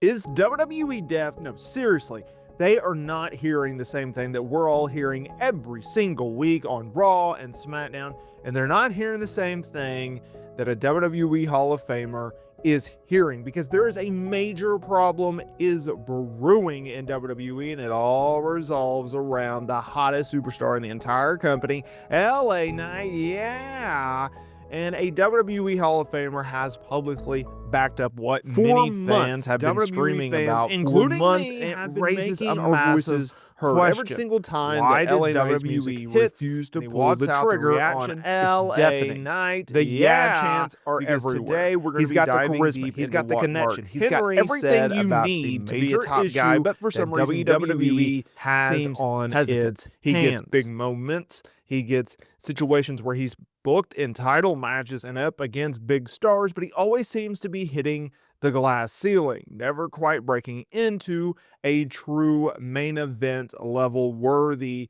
Is WWE deaf? No, seriously. They are not hearing the same thing that we're all hearing every single week on Raw and SmackDown, and they're not hearing the same thing that a WWE Hall of Famer is hearing, because there is a major problem is brewing in WWE, and it all resolves around the hottest superstar in the entire company, LA Knight. Yeah. And a WWE Hall of Famer has publicly backed up what many fans have been screaming about for months, and raises up our voices every single time that LA Knight's music hits, refused to pull the trigger on LA Knight. The yeah chants are everywhere. Today we're going to be diving deep. He's got the connection. He's got everything you need to be a top guy, but for some reason WWE has on its hands. He gets big moments. He gets situations where he's booked in title matches and up against big stars, but he always seems to be hitting the glass ceiling, never quite breaking into a true main event level worthy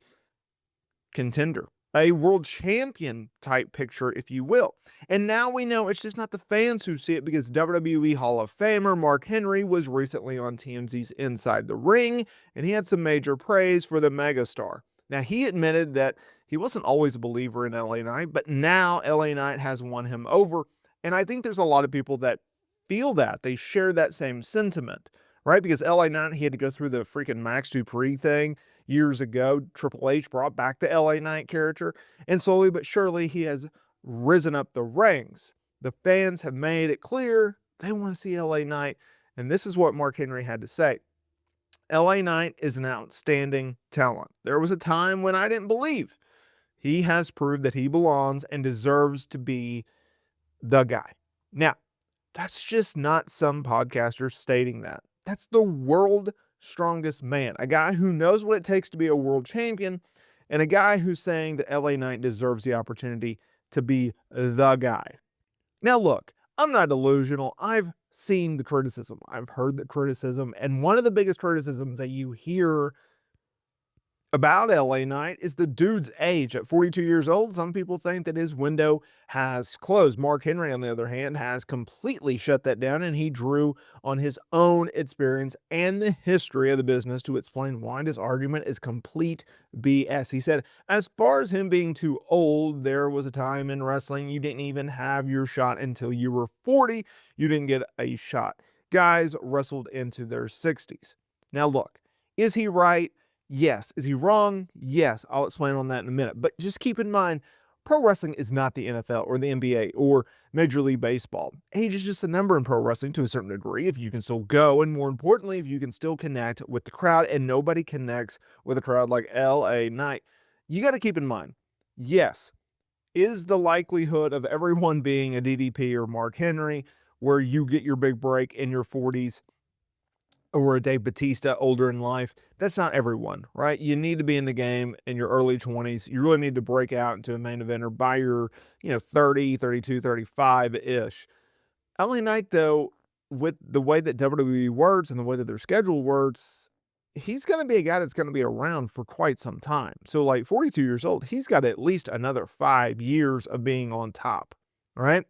contender, a world champion type picture, if you will. And now we know it's just not the fans who see it, because WWE Hall of Famer Mark Henry was recently on TMZ's Inside the Ring, and he had some major praise for the megastar. Now, he admitted that he wasn't always a believer in LA Knight, but now LA Knight has won him over. And I think there's a lot of people that feel that. They share that same sentiment, right? Because LA Knight, he had to go through the freaking Max Dupree thing years ago. Triple H brought back the LA Knight character, and slowly but surely he has risen up the ranks. The fans have made it clear they want to see LA Knight, and this is what Mark Henry had to say. LA Knight is an outstanding talent. There was a time when I didn't believe. He has proved that he belongs and deserves to be the guy. Now, that's just not some podcaster stating that. That's the world's strongest man, a guy who knows what it takes to be a world champion, and a guy who's saying that LA Knight deserves the opportunity to be the guy. Now, look, I'm not delusional. I've seen the criticism. I've heard the criticism, and one of the biggest criticisms that you hear about LA Knight is the dude's age. At 42 years old, some people think that his window has closed. Mark Henry, on the other hand, has completely shut that down, and he drew on his own experience and the history of the business to explain why this argument is complete BS. He said, as far as him being too old, there was a time in wrestling you didn't even have your shot until you were 40. You didn't get a shot. Guys wrestled into their 60s. Now look, is he right? Yes. Is he wrong? Yes. I'll explain on that in a minute. But just keep in mind, pro wrestling is not the NFL or the NBA or Major League Baseball. Age is just a number in pro wrestling to a certain degree, if you can still go, and more importantly, if you can still connect with the crowd, and nobody connects with a crowd like LA Knight. You got to keep in mind, yes, is the likelihood of everyone being a DDP or Mark Henry, where you get your big break in your 40s, or a Dave Bautista older in life, that's not everyone, right? You need to be in the game in your early 20s. You really need to break out into a main eventer by your, 30, 32, 35-ish. LA Knight, though, with the way that WWE works and the way that their schedule works, he's going to be a guy that's going to be around for quite some time. So, like 42 years old, he's got at least another 5 years of being on top, right?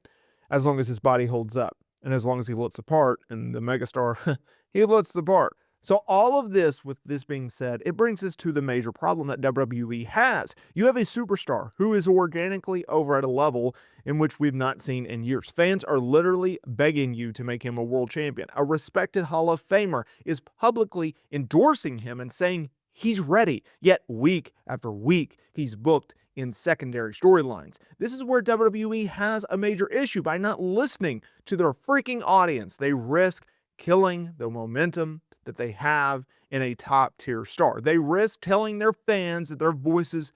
As long as his body holds up. And as long as he looks the part, and the megastar, he looks the part. So all of this, with this being said, it brings us to the major problem that WWE has. You have a superstar who is organically over at a level in which we've not seen in years. Fans are literally begging you to make him a world champion. A respected Hall of Famer is publicly endorsing him and saying he's ready. Yet week after week, he's booked in secondary storylines. This is where WWE has a major issue. By not listening to their freaking audience, they risk killing the momentum that they have in a top tier star. They risk telling their fans that their voices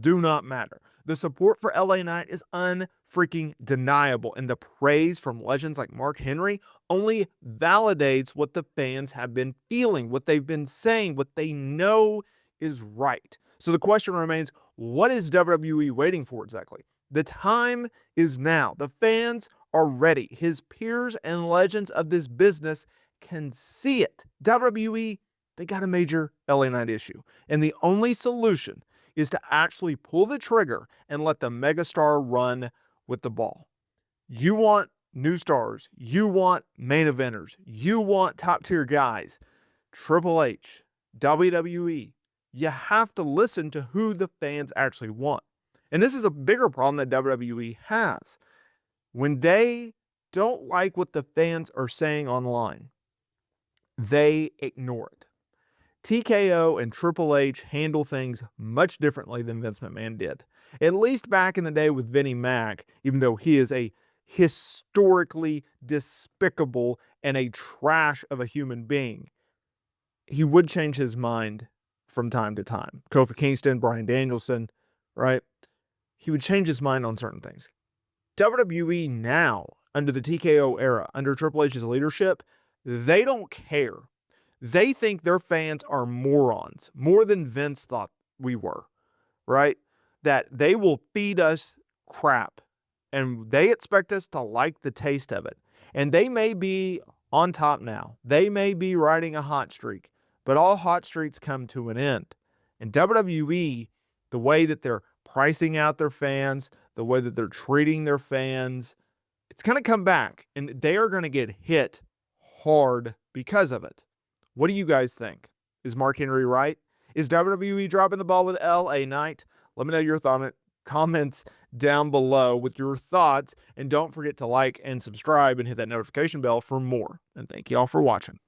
do not matter. The support for LA Knight is unfreaking deniable, and the praise from legends like Mark Henry only validates what the fans have been feeling, what they've been saying, what they know is right. So the question remains, what is WWE waiting for exactly? The time is now. The fans are ready. His peers and legends of this business can see it. WWE, they got a major LA Knight issue. And the only solution is to actually pull the trigger and let the megastar run with the ball. You want new stars. You want main eventers. You want top tier guys. Triple H, WWE. You have to listen to who the fans actually want. And this is a bigger problem that WWE has. When they don't like what the fans are saying online, they ignore it. TKO and Triple H handle things much differently than Vince McMahon did. At least back in the day with Vinnie Mac, even though he is a historically despicable and a trash of a human being, he would change his mind from time to time. Kofi Kingston, Bryan Danielson, right? He would change his mind on certain things. WWE now, under the TKO era, under Triple H's leadership, they don't care. They think their fans are morons, more than Vince thought we were, right? That they will feed us crap, and they expect us to like the taste of it. And they may be on top now. They may be riding a hot streak, but all hot streaks come to an end. And WWE, the way that they're pricing out their fans, the way that they're treating their fans, it's going to come back, and they are going to get hit hard because of it. What do you guys think? Is Mark Henry right? Is WWE dropping the ball with LA Knight? Let me know your comments down below with your thoughts, and don't forget to like and subscribe and hit that notification bell for more. And thank you all for watching.